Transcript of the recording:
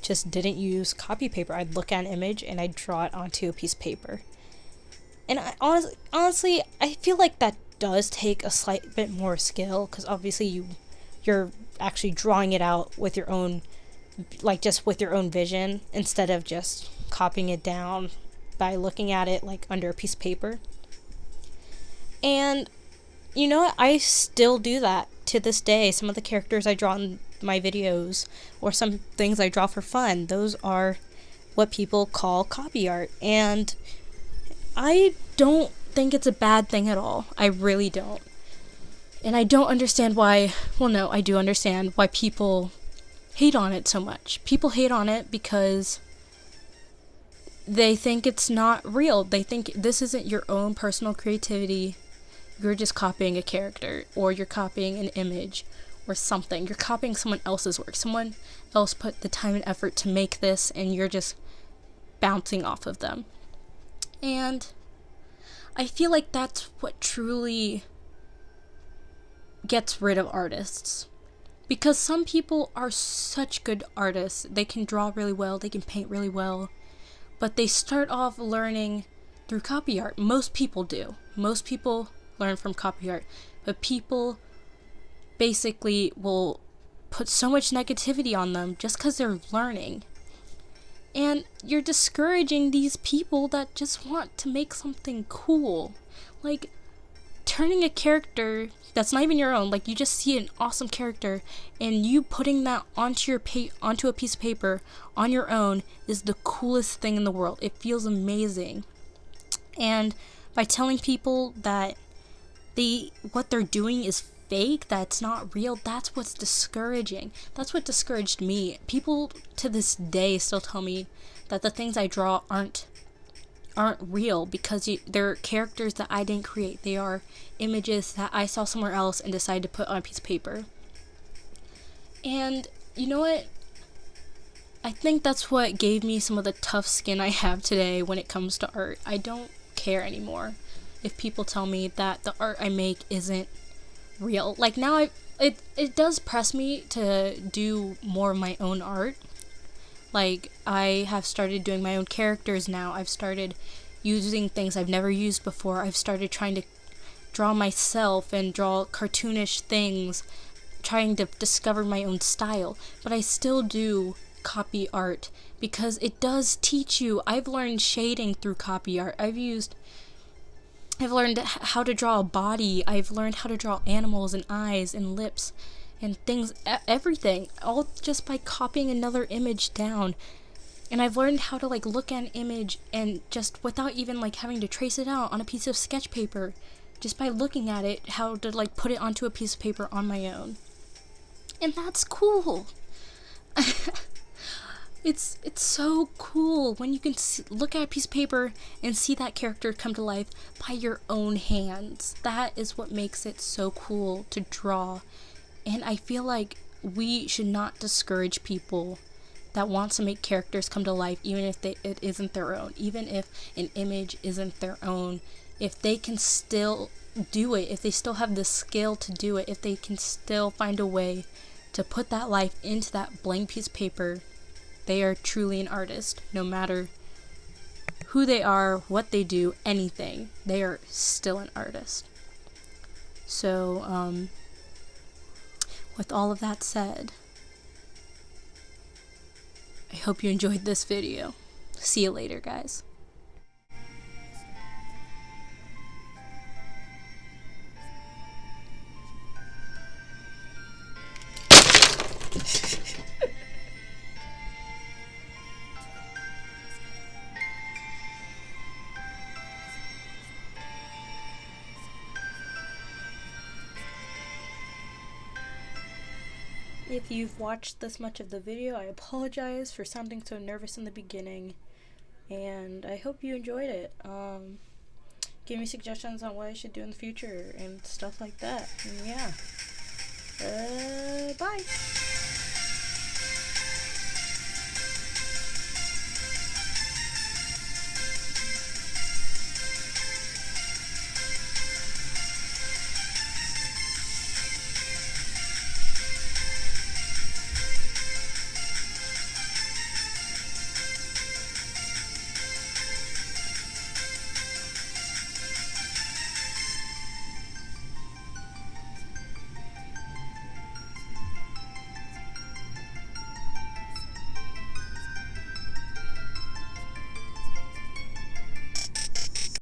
just didn't use copy paper. I'd look at an image and I'd draw it onto a piece of paper. And I honestly, I feel like that does take a slight bit more skill, because obviously you're actually drawing it out with your own, like just with your own vision, instead of just copying it down by looking at it like under a piece of paper. And you know what? I still do that to this day. Some of the characters I draw in my videos, or some things I draw for fun, those are what people call copy art. And I don't think it's a bad thing at all. I really don't. And I don't understand why, well, no, I do understand why people hate on it so much. People hate on it because they think it's not real. They think this isn't your own personal creativity. You're just copying a character, or you're copying an image or something. You're copying someone else's work. Someone else put the time and effort to make this, and you're just bouncing off of them. And I feel like that's what truly gets rid of artists. Because some people are such good artists. They can draw really well, they can paint really well, but they start off learning through copy art. Most people do. Most people learn from copy art, but people basically will put so much negativity on them just because they're learning. And you're discouraging these people that just want to make something cool. Like, turning a character that's not even your own, like you just see an awesome character, and you putting that onto onto a piece of paper on your own is the coolest thing in the world. It feels amazing. And by telling people that what they're doing is fake, that's not real, that's what's discouraging. That's what discouraged me. People to this day still tell me that the things I draw aren't real, because they're characters that I didn't create. They are images that I saw somewhere else and decided to put on a piece of paper. And you know what? I think that's what gave me some of the tough skin I have today when it comes to art. I don't care anymore if people tell me that the art I make isn't real. Like now it does press me to do more of my own art. Like, I have started doing my own characters now. I've started using things I've never used before. I've started trying to draw myself and draw cartoonish things, trying to discover my own style. But I still do copy art because it does teach you. I've learned shading through copy art. I've learned how to draw a body. I've learned how to draw animals and eyes and lips and things, everything, all just by copying another image down. And I've learned how to like look at an image and just without even like having to trace it out on a piece of sketch paper, just by looking at it, how to like put it onto a piece of paper on my own. And that's cool. It's so cool when you can look at a piece of paper and see that character come to life by your own hands. That is what makes it so cool to draw. And I feel like we should not discourage people that want to make characters come to life, even if it isn't their own, even if an image isn't their own. If they can still do it, if they still have the skill to do it, if they can still find a way to put that life into that blank piece of paper, they are truly an artist. No matter who they are, what they do, anything, they are still an artist. So, with all of that said, I hope you enjoyed this video. See you later, guys. If you've watched this much of the video, I apologize for sounding so nervous in the beginning, and I hope you enjoyed it. Give me suggestions on what I should do in the future and stuff like that. And yeah. Bye!